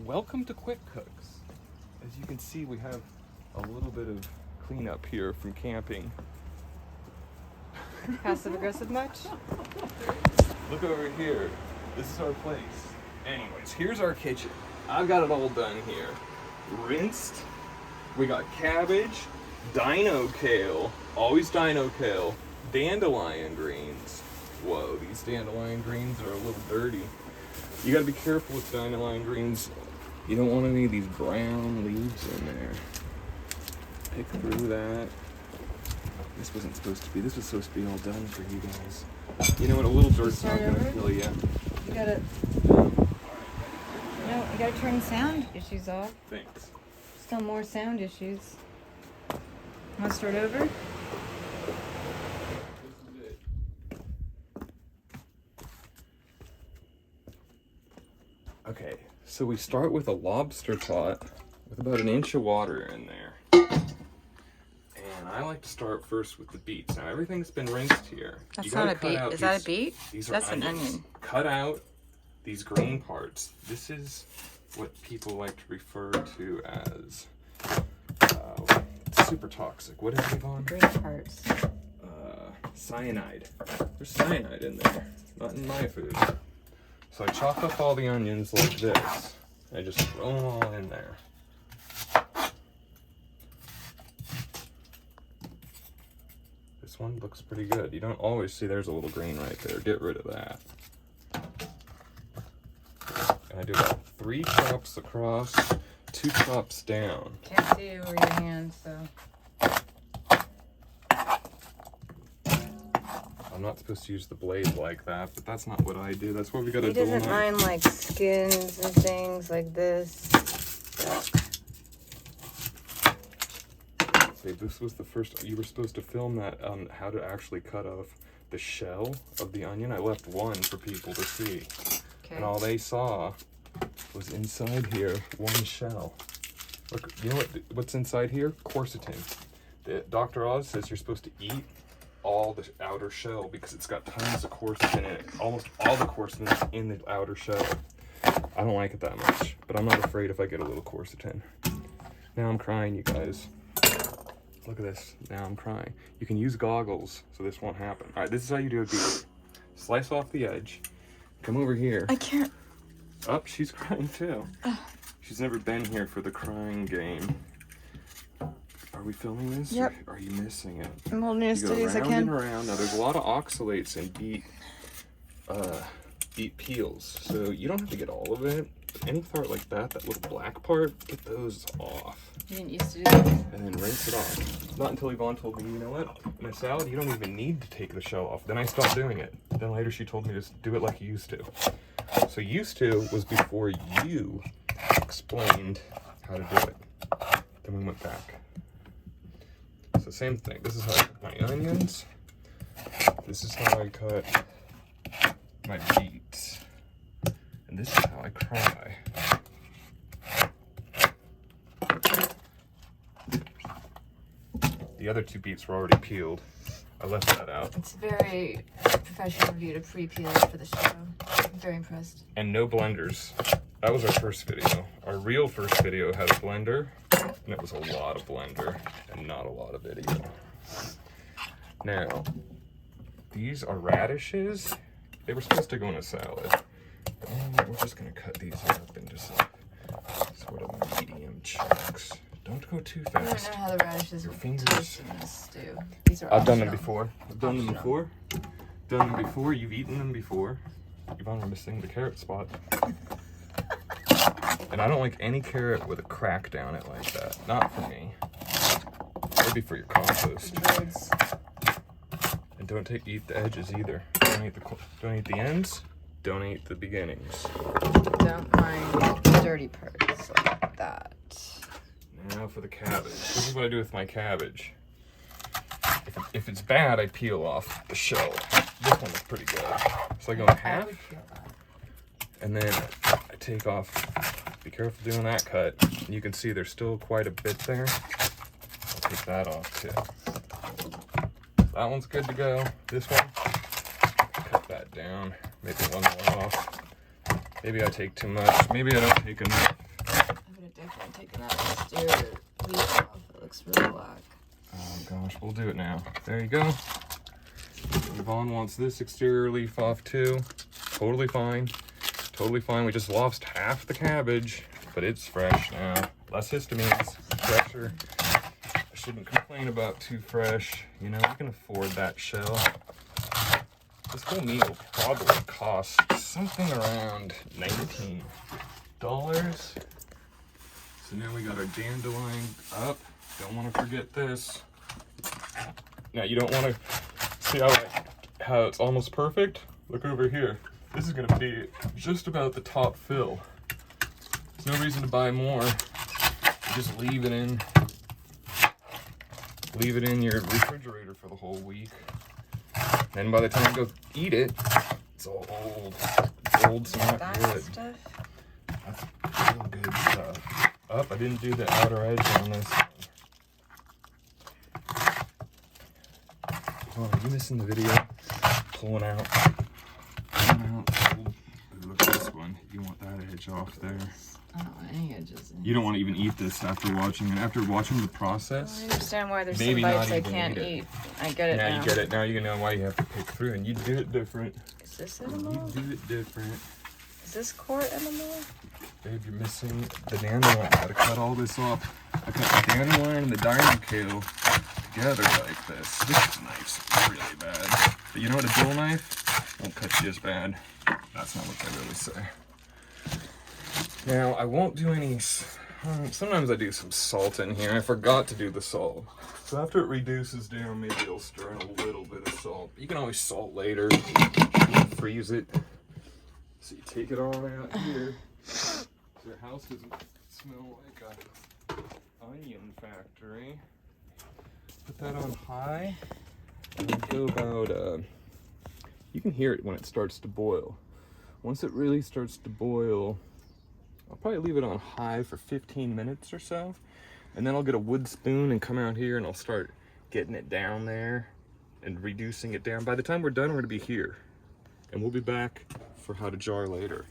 Welcome to Quick Cooks. As you can see, we have a little bit of cleanup here from camping. Passive aggressive much? Look over here. This is our place. Anyways, here's our kitchen. I've got it all done here. Rinsed. We got cabbage, dino kale, always dino kale, dandelion greens. Whoa, these dandelion greens are a little dirty. You gotta be careful with dandelion greens. You don't want any of these brown leaves in there. Pick through that. This wasn't supposed to be. This was supposed to be all done for you guys. You know what? A little dirt's not gonna kill you. You gotta. No, you gotta turn sound issues off. Thanks. Still more sound issues. Want to start over? Okay, so we start with a lobster pot with about an inch of water in there. And I like to start first with the beets. Now everything's been rinsed here. That's not a beet. Is that a beet? These That's are an onions. onion. Cut out these green parts. This is what people like to refer to as super toxic. What is it, Yvonne? Green parts. Cyanide. There's cyanide in there. Not in my food. So I chop up all the onions like this. I just throw them all in there. This one looks pretty good. You don't always see there's a little green right there. Get rid of that. And I do about 3 chops across, 2 chops down. Can't see over your hands, so. I'm not supposed to use the blade like that, but that's not what I do. That's what we gotta do. He doesn't mind like skins and things like this. See, this was the first, you were supposed to film that on how to actually cut off the shell of the onion. I left one for people to see. Okay. And all they saw was inside here, one shell. Look, you know what's inside here? Quercetin. Dr. Oz says you're supposed to eat all the outer shell because it's got tons of quercetin in it. Almost all the quercetin is in the outer shell. I don't like it that much, but I'm not afraid if I get a little quercetin. Now I'm crying, you guys. Look at this. Now I'm crying. You can use goggles so this won't happen. All right, this is how you do a beet. Slice off the edge. Come over here. I can't. Oh, she's crying too. She's never been here for the crying game. Are we filming this? Yep. Or are you missing it? I'm holding it as You go steady as I round can. and around. Now there's a lot of oxalates in beet peels, so you don't have to get all of it. But any part like that, that little black part, get those off. You didn't used to do that. And then rinse it off. Not until Yvonne told me, you know what? In a salad, you don't even need to take the shell off. Then I stopped doing it. Then later she told me to just do it like you used to. So used to was before you explained how to do it. Then we went back. So same thing. This is how I cut my onions. This is how I cut my beets. And this is how I cry. The other 2 beets were already peeled. I left that out. It's very professional of you to pre-peel it for the show. I'm very impressed. And no blenders. That was our first video. Our real first video had a blender, and it was a lot of blender and not a lot of video. Now, these are radishes. They were supposed to go in a salad. And we're just gonna cut these up into some sort of medium chunks. Don't go too I don't fast. know how the radishes Your will fingers. taste in this stew. These are I've done them optional. before. I've done them before. Done them before. You've eaten them before. Yvonne, we're missing the carrot spot. And I don't like any carrot with a crack down it like that. Not for me. Maybe for your compost. Birds. And don't eat the edges either. Don't eat the ends. Don't eat the beginnings. Don't mind the dirty parts like that. Now for the cabbage. This is what I do with my cabbage. If it's bad, I peel off the shell. This one is pretty good. So I go in I half, would feel that. and then I take off. Be careful doing that cut. You can see there's still quite a bit there. I'll take that off too. That one's good to go. This one, cut that down. Maybe one more off. Maybe I take too much. Maybe I don't take enough. have definitely taken that exterior leaf off. It looks really black. Oh gosh, we'll do it now. There you go. Yvonne wants this exterior leaf off too. Totally fine. Totally fine. We just lost half the cabbage, but it's fresh now. Less histamines, fresher. I shouldn't complain about too fresh. You know, we can afford that shell. This whole meal probably cost something around $19. So now we got our dandelion up. Don't want to forget this. Now you don't want to see how it's almost perfect. Look over here. This is going to be just about the top fill. There's no reason to buy more. Just leave it in your refrigerator for the whole week. Then by the time you go eat it, it's all old. It's old, it's not good. Stuff. That's real good stuff. Up, I didn't do the outer edge on this. Oh, are you missing the video? Pulling out. Ooh, look at this one. You want that edge off there. I don't want any edges. You don't want to even eat this after watching it. After watching the I process, understand why there's maybe some not bites I even can't eat it. eat. I get it now. now you get it. Now you know why you have to pick through, and you do it different. Is this You edible? do it different. Is this cord edible? Babe, you're missing the dandelion. I gotta cut all this off. I cut the dandelion and the dino kale together like this. This knife's really bad. But you know what, a dull knife won't cut you as bad. That's not what they really say. Now, I won't do any... sometimes I do some salt in here. I forgot to do the salt. So after it reduces down, maybe I'll stir in a little bit of salt. You can always salt later. You can freeze it. So you take it all out here. So your house doesn't smell like a onion factory. Put that on high. And go about, you can hear it when it starts to boil. Once it really starts to boil, I'll probably leave it on high for 15 minutes or so. And then I'll get a wood spoon and come out here and I'll start getting it down there and reducing it down. By the time we're done, we're gonna be here. And we'll be back for how to jar later.